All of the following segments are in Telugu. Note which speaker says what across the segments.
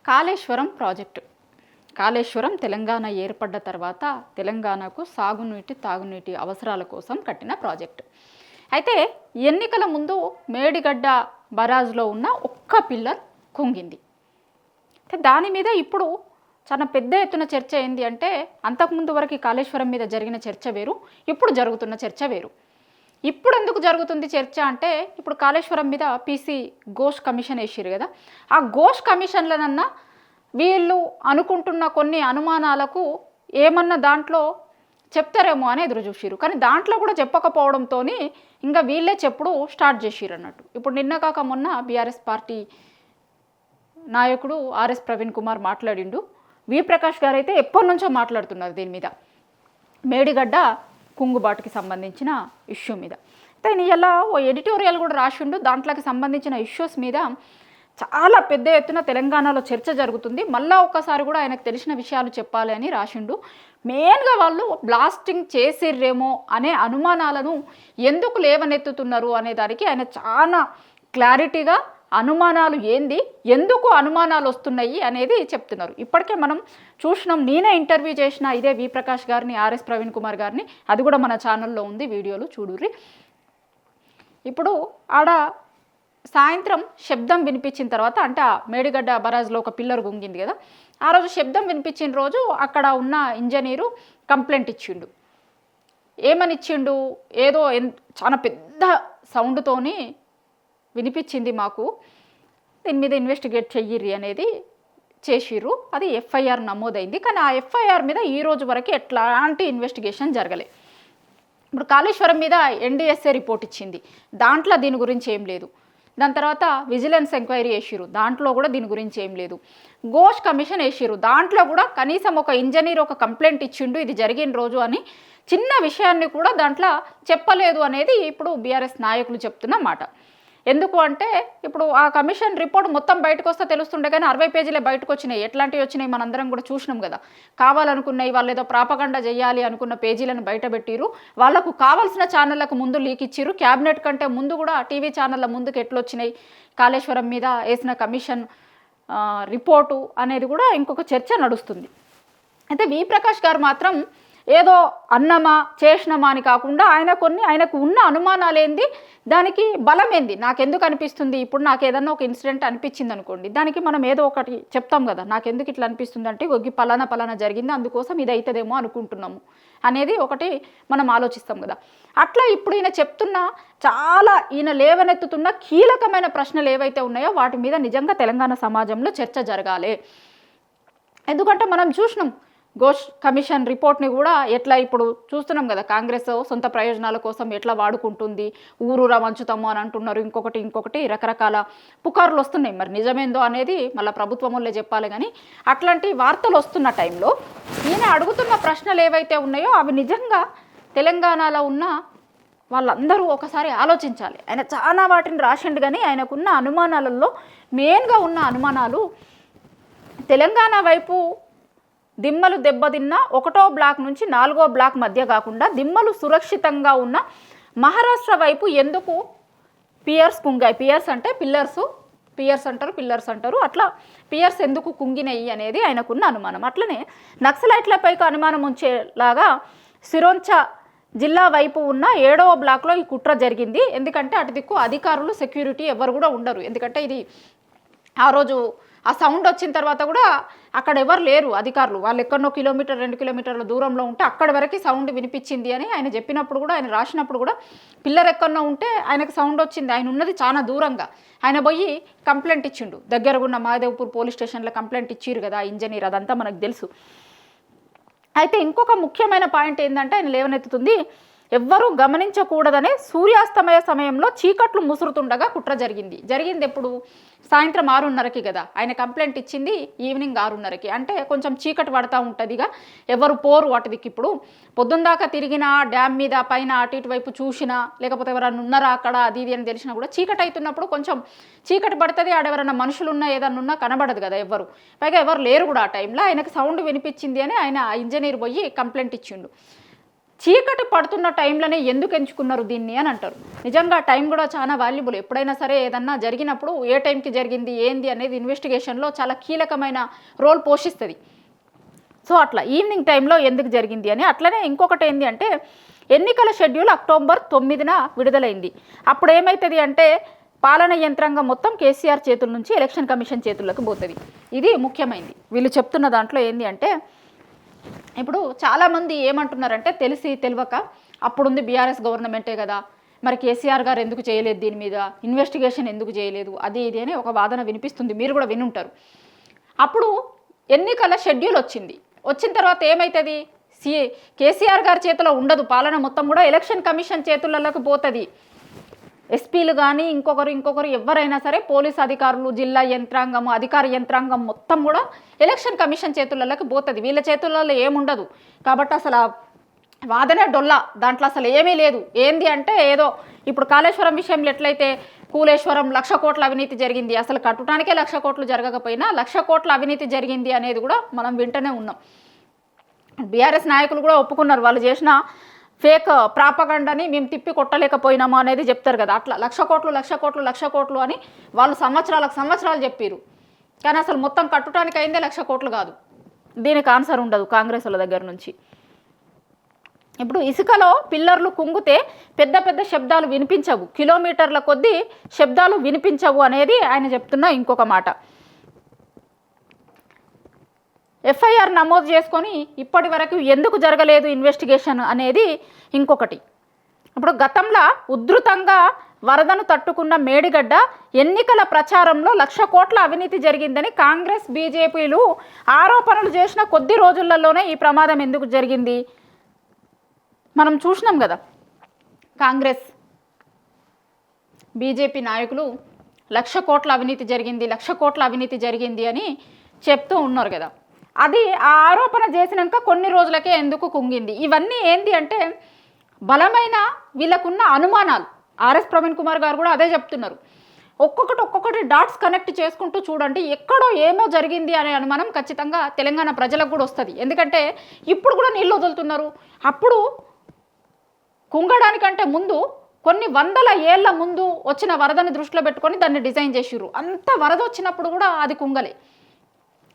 Speaker 1: కాళేశ్వరం ప్రాజెక్టు. కాళేశ్వరం తెలంగాణ ఏర్పడ్డ తర్వాత తెలంగాణకు సాగునీటి తాగునీటి అవసరాల కోసం కట్టిన ప్రాజెక్టు. అయితే ఎన్నికల ముందు మేడిగడ్డ బరాజ్లో ఉన్న ఒక్క పిల్లర్ కుంగింది. అయితే దాని మీద ఇప్పుడు చాలా పెద్ద ఎత్తున చర్చ ఏంది అంటే, అంతకుముందు వరకు కాళేశ్వరం మీద జరిగిన చర్చ వేరు, ఇప్పుడు జరుగుతున్న చర్చ వేరు. ఇప్పుడు ఎందుకు జరుగుతుంది చర్చ అంటే, ఇప్పుడు కాళేశ్వరం మీద పీసీ ఘోష్ కమిషన్ వేసిరు కదా, ఆ ఘోష్ కమిషన్లనన్నా వీళ్ళు అనుకుంటున్న కొన్ని అనుమానాలకు ఏమన్నా దాంట్లో చెప్తారేమో అని ఎదురు చూసిరు. కానీ దాంట్లో కూడా చెప్పకపోవడంతో ఇంకా వీళ్ళే చెప్పుడు స్టార్ట్ చేసిరు అన్నట్టు. ఇప్పుడు నిన్న కాక మొన్న బీఆర్ఎస్ పార్టీ నాయకుడు ఆర్ఎస్ ప్రవీణ్ కుమార్ మాట్లాడిండు. వి ప్రకాష్ గారు అయితే ఎప్పటి నుంచో మాట్లాడుతున్నారు దీని మీద, మేడిగడ్డ కుంగుబాటుకి సంబంధించిన ఇష్యూ మీద. అయితే ఇలా ఓ ఎడిటోరియల్ కూడా రాసిండు. దాంట్లోకి సంబంధించిన ఇష్యూస్ మీద చాలా పెద్ద ఎత్తున తెలంగాణలో చర్చ జరుగుతుంది. మళ్ళీ ఒక్కసారి కూడా ఆయనకు తెలిసిన విషయాలు చెప్పాలి అని రాసిండు. మెయిన్గా వాళ్ళు బ్లాస్టింగ్ చేసిర్రేమో అనే అనుమానాలను ఎందుకు లేవనెత్తుతున్నారు అనే దానికి ఆయన చాలా క్లారిటీగా అనుమానాలు ఏంది, ఎందుకు అనుమానాలు వస్తున్నాయి అనేది చెప్తున్నారు. ఇప్పటికే మనం చూసినాం, నేనే ఇంటర్వ్యూ చేసిన ఇదే వి ప్రకాష్ గారిని, ఆర్ఎస్ ప్రవీణ్ కుమార్ గారిని. అది కూడా మన ఛానల్లో ఉంది, వీడియోలు చూడుర్రి. ఇప్పుడు ఆడ సాయంత్రం శబ్దం వినిపించిన తర్వాత, అంటే ఆ మేడిగడ్డ బరాజ్లో ఒక పిల్లర్ గుంగింది కదా, ఆ రోజు శబ్దం వినిపించిన రోజు అక్కడ ఉన్న ఇంజనీరు కంప్లైంట్ ఇచ్చిండు. ఏమని ఇచ్చిండు, ఏదో చాలా పెద్ద సౌండ్తోని వినిపించింది మాకు, దీని మీద ఇన్వెస్టిగేట్ చెయ్యిర్రి అనేది చేసిర్రు. అది ఎఫ్ఐఆర్ నమోదైంది. కానీ ఆ ఎఫ్ఐఆర్ మీద ఈ రోజు వరకు ఎట్లాంటి ఇన్వెస్టిగేషన్ జరగలే. ఇప్పుడు కాళేశ్వరం మీద ఎన్డీఎస్ఏ రిపోర్ట్ ఇచ్చింది, దాంట్లో దీని గురించి ఏం లేదు. దాని తర్వాత విజిలెన్స్ ఎంక్వైరీ వేసిరు, దాంట్లో కూడా దీని గురించి ఏం లేదు. ఘోష్ కమిషన్ వేసిరు, దాంట్లో కూడా కనీసం ఒక ఇంజనీర్ ఒక కంప్లైంట్ ఇచ్చిండు ఇది జరిగిన రోజు అని, చిన్న విషయాన్ని కూడా దాంట్లో చెప్పలేదు అనేది ఇప్పుడు బీఆర్ఎస్ నాయకులు చెప్తున్న మాట. ఎందుకు అంటే, ఇప్పుడు ఆ కమిషన్ రిపోర్ట్ మొత్తం బయటకు వస్తే తెలుస్తుండే, కానీ 60 పేజీలే బయటకు వచ్చినాయి. ఎట్లాంటివి వచ్చినాయి మనందరం కూడా చూసినాం కదా. కావాలనుకున్నాయి, వాళ్ళు ఏదో ప్రాపగండా చేయాలి అనుకున్న పేజీలను బయటపెట్టిరు. వాళ్ళకు కావాల్సిన ఛానళ్లకు ముందు లీక్ ఇచ్చిరు. క్యాబినెట్ కంటే ముందు కూడా టీవీ ఛానళ్ళ ముందుకు ఎట్లొచ్చినాయి కాళేశ్వరం మీద వేసిన కమిషన్ రిపోర్టు అనేది కూడా ఇంకొక చర్చ నడుస్తుంది. అయితే వి ప్రకాష్ గారు మాత్రం ఏదో అన్నమా చేసినమా అని కాకుండా ఆయనకు ఉన్న అనుమానాలు ఏంది, దానికి బలం ఏంది, నాకెందుకు అనిపిస్తుంది. ఇప్పుడు నాకు ఏదన్నా ఒక ఇన్సిడెంట్ అనిపించింది అనుకోండి, దానికి మనం ఏదో ఒకటి చెప్తాం కదా, నాకెందుకు ఇట్లా అనిపిస్తుంది అంటే ఒగ్గి పలానా జరిగింది, అందుకోసం ఇది అవుతుందేమో అనుకుంటున్నాము అనేది ఒకటి మనం ఆలోచిస్తాం కదా. అట్లా ఇప్పుడు ఈయన చెప్తున్న ఈయన లేవనెత్తుతున్న కీలకమైన ప్రశ్నలు ఏవైతే ఉన్నాయో వాటి మీద నిజంగా తెలంగాణ సమాజంలో చర్చ జరగాలి. ఎందుకంటే మనం చూసినాం ఘోష్ కమిషన్ రిపోర్ట్ని కూడా ఎట్లా ఇప్పుడు చూస్తున్నాం కదా, కాంగ్రెస్ సొంత ప్రయోజనాల కోసం ఎట్లా వాడుకుంటుంది, ఊరూరా వంచుతాము అని అంటున్నారు, ఇంకొకటి రకరకాల పుకార్లు వస్తున్నాయి. మరి నిజమేందో అనేది మళ్ళీ ప్రభుత్వం వాళ్ళే చెప్పాలి. కానీ అట్లాంటి వార్తలు వస్తున్న టైంలో ఈయన అడుగుతున్న ప్రశ్నలు ఏవైతే ఉన్నాయో అవి నిజంగా తెలంగాణలో ఉన్న వాళ్ళందరూ ఒకసారి ఆలోచించాలి. ఆయన చాలా వాటిని రాసిండు, కానీ ఆయనకున్న అనుమానాలలో మెయిన్గా ఉన్న అనుమానాలు, తెలంగాణ వైపు దిమ్మలు దెబ్బతిన్న 1వ బ్లాక్ నుంచి 4వ బ్లాక్ మధ్య కాకుండా దిమ్మలు సురక్షితంగా ఉన్న మహారాష్ట్ర వైపు ఎందుకు పియర్స్ కుంగాయి, పియర్స్ అంటే పిల్లర్స్ అంటారు, అట్లా పియర్స్ ఎందుకు కుంగినాయి అనేది ఆయనకున్న అనుమానం. అట్లనే నక్సలైట్లపైకి అనుమానం ఉంచేలాగా సిరోంచ జిల్లా వైపు ఉన్న 7వ బ్లాక్లో ఈ కుట్ర జరిగింది. ఎందుకంటే అటు దిక్కు అధికారులు సెక్యూరిటీ ఎవరు కూడా ఉండరు. ఎందుకంటే ఇది ఆ రోజు ఆ సౌండ్ వచ్చిన తర్వాత కూడా అక్కడ ఎవరు లేరు అధికారులు, వాళ్ళు ఎక్కడో 1-2 కిలోమీటర్ల దూరంలో ఉంటే అక్కడి వరకు సౌండ్ వినిపించింది అని ఆయన చెప్పినప్పుడు కూడా, ఆయన రాసినప్పుడు కూడా పిల్లర్ ఎక్కడో ఉంటే ఆయనకు సౌండ్ వచ్చింది, ఆయన ఉన్నది చాలా దూరంగా. ఆయన పోయి కంప్లైంట్ ఇచ్చిండు, దగ్గర ఉన్న మహాదేవ్పూర్ పోలీస్ స్టేషన్లో కంప్లైంట్ ఇచ్చిరు కదా ఇంజనీర్, అదంతా మనకు తెలుసు. అయితే ఇంకొక ముఖ్యమైన పాయింట్ ఏంటంటే ఆయన లేవనెత్తుతుంది, ఎవ్వరూ గమనించకూడదనే సూర్యాస్తమయ సమయంలో చీకట్లు ముసురుతుండగా కుట్ర జరిగింది ఎప్పుడు, సాయంత్రం 6:30కి కదా ఆయన కంప్లైంట్ ఇచ్చింది, ఈవినింగ్ 6:30కి. అంటే కొంచెం చీకటి పడతా ఉంటుందిగా, ఎవరు పోరు వాటికి. ఇప్పుడు పొద్దుందాకా తిరిగినా, డ్యామ్ మీద పైన అటు ఇటు వైపు చూసినా, లేకపోతే ఎవరైనా ఉన్నారా అక్కడ అది ఇది అని తెలిసినా కూడా చీకటి అవుతున్నప్పుడు కొంచెం చీకటి పడుతుంది, ఆడెవరైనా మనుషులు ఉన్నా ఏదన్నా ఉన్నా కనబడదు కదా ఎవ్వరు, పైగా ఎవరు లేరు కూడా ఆ టైంలో. ఆయనకు సౌండ్ వినిపించింది అని ఆయన ఇంజనీర్ పోయి కంప్లైంట్ ఇచ్చిండు. చీకటి పడుతున్న టైంలోనే ఎందుకు ఎంచుకున్నారు దీన్ని అని అంటారు. నిజంగా టైం కూడా చాలా వాల్యుబుల్. ఎప్పుడైనా సరే ఏదన్నా జరిగినప్పుడు ఏ టైంకి జరిగింది ఏంది అనేది ఇన్వెస్టిగేషన్లో చాలా కీలకమైన రోల్ పోషిస్తుంది. సో అట్లా ఈవినింగ్ టైంలో ఎందుకు జరిగింది అని. అట్లనే ఇంకొకటి ఏంటి అంటే ఎన్నికల షెడ్యూల్ అక్టోబర్ 9న విడుదలైంది. అప్పుడు ఏమవుతుంది అంటే పాలన యంత్రాంగం మొత్తం కేసీఆర్ చేతుల నుంచి ఎలక్షన్ కమిషన్ చేతుల్లోకి పోతుంది. ఇది ముఖ్యమైనది. వీళ్ళు చెప్తున్న దాంట్లో ఏంటి అంటే ఇప్పుడు చాలామంది ఏమంటున్నారంటే తెలిసి తెలియక అప్పుడుంది బీఆర్ఎస్ గవర్నమెంటే కదా, మరి కేసీఆర్ గారు ఎందుకు చేయలేదు, దీని మీద ఇన్వెస్టిగేషన్ ఎందుకు చేయలేదు, అది ఇది అని ఒక వాదన వినిపిస్తుంది. మీరు కూడా వినుంటారు. అప్పుడు ఎన్నికల షెడ్యూల్ వచ్చిన తర్వాత ఏమవుతుంది, కేసీఆర్ గారి చేతిలో ఉండదు పాలన, మొత్తం కూడా ఎలక్షన్ కమిషన్ చేతులలోకి పోతుంది. ఎస్పీలు కానీ ఇంకొకరు ఎవరైనా సరే పోలీస్ అధికారులు, జిల్లా యంత్రాంగం, అధికార యంత్రాంగం మొత్తం కూడా ఎలక్షన్ కమిషన్ చేతులలోకి పోతుంది. వీళ్ళ చేతులలో ఏముండదు. కాబట్టి అసలు వాదనే డొల్లా, దాంట్లో అసలు ఏమీ లేదు. ఏంది అంటే ఏదో ఇప్పుడు కాళేశ్వరం విషయంలో ఎట్లయితే కూలేశ్వరం 1,00,000 కోట్ల అవినీతి జరిగింది, అసలు కట్టడానికే 1,00,000 కోట్లు జరగకపోయినా 1,00,000 కోట్ల అవినీతి జరిగింది అనేది కూడా మనం వింటూనే ఉన్నాం. బీఆర్ఎస్ నాయకులు కూడా ఒప్పుకున్నారు, వాళ్ళు చేసిన ఫేక్ ప్రాపగండాని మేము తిప్పి కొట్టలేకపోయినాము అనేది చెప్తారు కదా. అట్లా 1,00,000 కోట్లు అని వాళ్ళు సంవత్సరాలు చెప్పారు. కానీ అసలు మొత్తం కట్టడానికి అయిందే 1,00,000 కోట్లు కాదు. దీనికి ఆన్సర్ ఉండదు కాంగ్రెస్ వాళ్ళ దగ్గర నుంచి. ఇప్పుడు ఇసుకలో పిల్లర్లు కుంగితే పెద్ద శబ్దాలు వినిపించవు, కిలోమీటర్ల కొద్దీ శబ్దాలు వినిపించవు అనేది ఆయన చెప్తున్న ఇంకొక మాట. ఎఫ్ఐఆర్ నమోదు చేసుకొని ఇప్పటి వరకు ఎందుకు జరగలేదు ఇన్వెస్టిగేషన్ అనేది ఇంకొకటి. ఇప్పుడు గతంలో ఉధృతంగా వరదను తట్టుకున్న మేడిగడ్డ ఎన్నికల ప్రచారంలో 1,00,000 కోట్ల అవినీతి జరిగిందని కాంగ్రెస్ బీజేపీలు ఆరోపణలు చేసిన కొద్ది రోజులలోనే ఈ ప్రమాదం ఎందుకు జరిగింది మనం చూసినాం కదా. కాంగ్రెస్ బీజేపీ నాయకులు 1,00,000 కోట్ల అవినీతి జరిగింది, 1,00,000 కోట్ల అవినీతి జరిగింది అని చెప్తూ ఉన్నారు కదా. అది ఆ ఆరోపణ చేసినాక కొన్ని రోజులకే ఎందుకు కుంగింది. ఇవన్నీ ఏంటి అంటే బలమైన వీళ్ళకున్న అనుమానాలు. ఆర్ఎస్ ప్రవీణ్ కుమార్ గారు కూడా అదే చెప్తున్నారు. ఒక్కొక్కటి డాట్స్ కనెక్ట్ చేసుకుంటూ చూడండి, ఎక్కడో ఏమో జరిగింది అనే అనుమానం ఖచ్చితంగా తెలంగాణ ప్రజలకు కూడా వస్తుంది. ఎందుకంటే ఇప్పుడు కూడా నీళ్ళు వదులుతున్నారు. అప్పుడు కుంగడానికంటే ముందు కొన్ని వందల ఏళ్ల ముందు వచ్చిన వరదని దృష్టిలో పెట్టుకొని దాన్ని డిజైన్ చేసిర్రు. అంత వరద వచ్చినప్పుడు కూడా అది కుంగలే.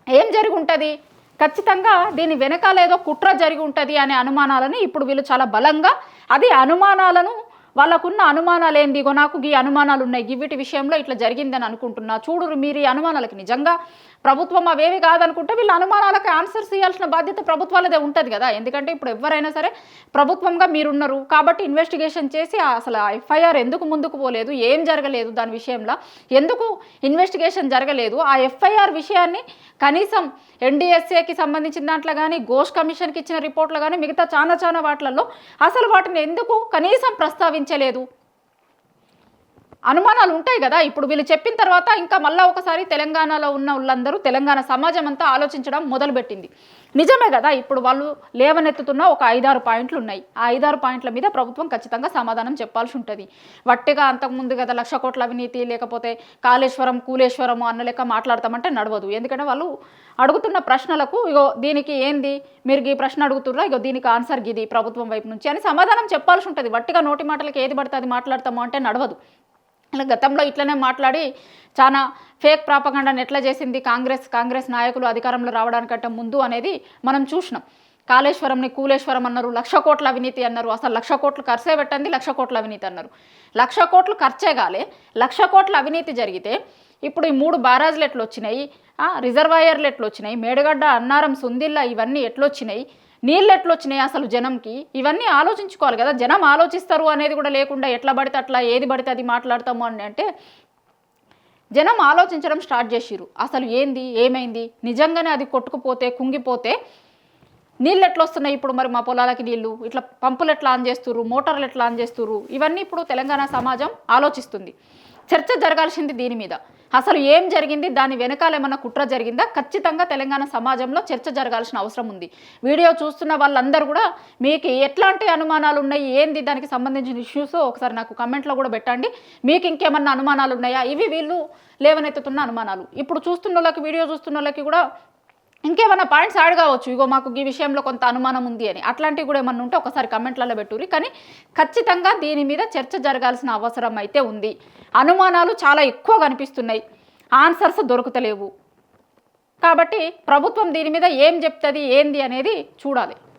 Speaker 1: ఏం జరిగి ఉంటుంది, ఖచ్చితంగా దీని వెనకాల ఏదో కుట్ర జరిగి ఉంటుంది అనే అనుమానాలని ఇప్పుడు వీళ్ళు చాలా బలంగా, అది అనుమానాలను వాళ్ళకున్న అనుమానాలు ఏంది, ఇగో నాకు ఈ అనుమానాలు ఉన్నాయి, వీటి విషయంలో ఇట్లా జరిగిందని అనుకుంటున్నా, చూడు మీరు ఈ అనుమానాలకి నిజంగా ప్రభుత్వం అవేవి కాదనుకుంటే వీళ్ళ అనుమానాలకి ఆన్సర్స్ ఇవ్వాల్సిన బాధ్యత ప్రభుత్వాలదే ఉంటుంది కదా. ఎందుకంటే ఇప్పుడు ఎవరైనా సరే ప్రభుత్వంగా మీరున్నారు కాబట్టి ఇన్వెస్టిగేషన్ చేసి అసలు ఎఫ్ఐఆర్ ఎందుకు ముందుకు పోలేదు, ఏం జరగలేదు, దాని విషయంలో ఎందుకు ఇన్వెస్టిగేషన్ జరగలేదు, ఆ ఎఫ్ఐఆర్ విషయాన్ని కనీసం ఎన్డీఎస్ఏకి సంబంధించిన దాంట్లో కానీ, ఘోష్ కమిషన్కి ఇచ్చిన రిపోర్ట్లో కానీ, మిగతా చాలా వాటిలలో అసలు వాటిని ఎందుకు కనీసం ప్రస్తావించలేదు. అనుమానాలు ఉంటాయి కదా. ఇప్పుడు వీళ్ళు చెప్పిన తర్వాత ఇంకా మళ్ళీ ఒకసారి తెలంగాణలో ఉన్న వాళ్ళందరూ, తెలంగాణ సమాజం అంతా ఆలోచించడం మొదలుపెట్టింది. నిజమే కదా, ఇప్పుడు వాళ్ళు లేవనెత్తుతున్న ఒక 5-6 పాయింట్లు ఉన్నాయి. ఆ 5-6 పాయింట్ల మీద ప్రభుత్వం ఖచ్చితంగా సమాధానం చెప్పాల్సి ఉంటుంది. వట్టిగా అంతకుముందు కదా 1,00,000 కోట్ల అవినీతి లేకపోతే కాళేశ్వరం కూలేశ్వరము అన్న లెక్క మాట్లాడతామంటే నడవదు. ఎందుకంటే వాళ్ళు అడుగుతున్న ప్రశ్నలకు ఇగో దీనికి ఏంది, మీరు ఈ ప్రశ్న అడుగుతుర్రా, ఇగో దీనికి ఆన్సర్ గిది ప్రభుత్వం వైపు నుంచి అని సమాధానం చెప్పాల్సి ఉంటుంది. వట్టిగా నోటి మాటలకి ఏది పడితే అది మాట్లాడతాము అంటే నడవదు. అలా గతంలో ఇట్లనే మాట్లాడి చాలా ఫేక్ ప్రాపగండాను ఎట్లా చేసింది కాంగ్రెస్ నాయకులు అధికారంలో రావడానికంటే ముందు అనేది మనం చూసినాం. కాళేశ్వరంని కూలేశ్వరం అన్నారు, 1,00,000 కోట్ల అవినీతి అన్నారు. అసలు 1,00,000 కోట్లు ఖర్చే పెట్టండి, 1,00,000 కోట్ల అవినీతి అన్నారు. 1,00,000 కోట్లు ఖర్చే కాలే, 1,00,000 కోట్ల అవినీతి జరిగితే ఇప్పుడు ఈ 3 బారాజులు ఎట్లొచ్చినాయి, రిజర్వాయర్లు ఎట్లొచ్చినాయి, మేడిగడ్డ, అన్నారం, సుందిల్లా ఇవన్నీ ఎట్లొచ్చినాయి, నీళ్ళు ఎట్లొచ్చినాయి అసలు జనంకి, ఇవన్నీ ఆలోచించుకోవాలి కదా. జనం ఆలోచిస్తారు అనేది కూడా లేకుండా ఎట్లా పడితే అట్లా ఏది పడితే అది మాట్లాడతాము అని అంటే జనం ఆలోచించడం స్టార్ట్ చేసిర్రు. అసలు ఏంది ఏమైంది, నిజంగానే అది కొట్టుకుపోతే కుంగిపోతే నీళ్ళు ఎట్లా వస్తున్నాయి, ఇప్పుడు మరి మా పొలాలకి నీళ్ళు ఇట్లా పంపులు ఎట్లా ఆన్ చేస్తుర్రు, మోటార్లు ఎట్లా ఆన్ చేస్తుర్రు, ఇవన్నీ ఇప్పుడు తెలంగాణ సమాజం ఆలోచిస్తుంది. చర్చ జరగాల్సింది దీని మీద. అసలు ఏం జరిగింది, దాని వెనకాల ఏమన్నా కుట్ర జరిగిందా, ఖచ్చితంగా తెలంగాణ సమాజంలో చర్చ జరగాల్సిన అవసరం ఉంది. వీడియో చూస్తున్న వాళ్ళందరూ కూడా మీకు ఎట్లాంటి అనుమానాలు ఉన్నాయి, ఏంది దానికి సంబంధించిన ఇష్యూస్ ఒకసారి నాకు కమెంట్లో కూడా పెట్టండి. మీకు ఇంకేమన్నా అనుమానాలు ఉన్నాయా, ఇవి వీళ్ళు లేవనెత్తుతున్న అనుమానాలు. ఇప్పుడు చూస్తున్న వాళ్ళకి, వీడియో చూస్తున్న వాళ్ళకి కూడా ఇంకేమైనా పాయింట్స్ యాడ్ కావచ్చు, ఇగో మాకు ఈ విషయంలో కొంత అనుమానం ఉంది అని. అట్లాంటివి కూడా ఏమన్నా ఉంటే ఒకసారి కమెంట్లలో పెట్టుర్రి. కానీ ఖచ్చితంగా దీని మీద చర్చ జరగాల్సిన అవసరం అయితే ఉంది. అనుమానాలు చాలా ఎక్కువ కనిపిస్తున్నాయి, ఆన్సర్స్ దొరుకుతలేవు. కాబట్టి ప్రభుత్వం దీని మీద ఏం చెప్తుంది ఏంది అనేది చూడాలి.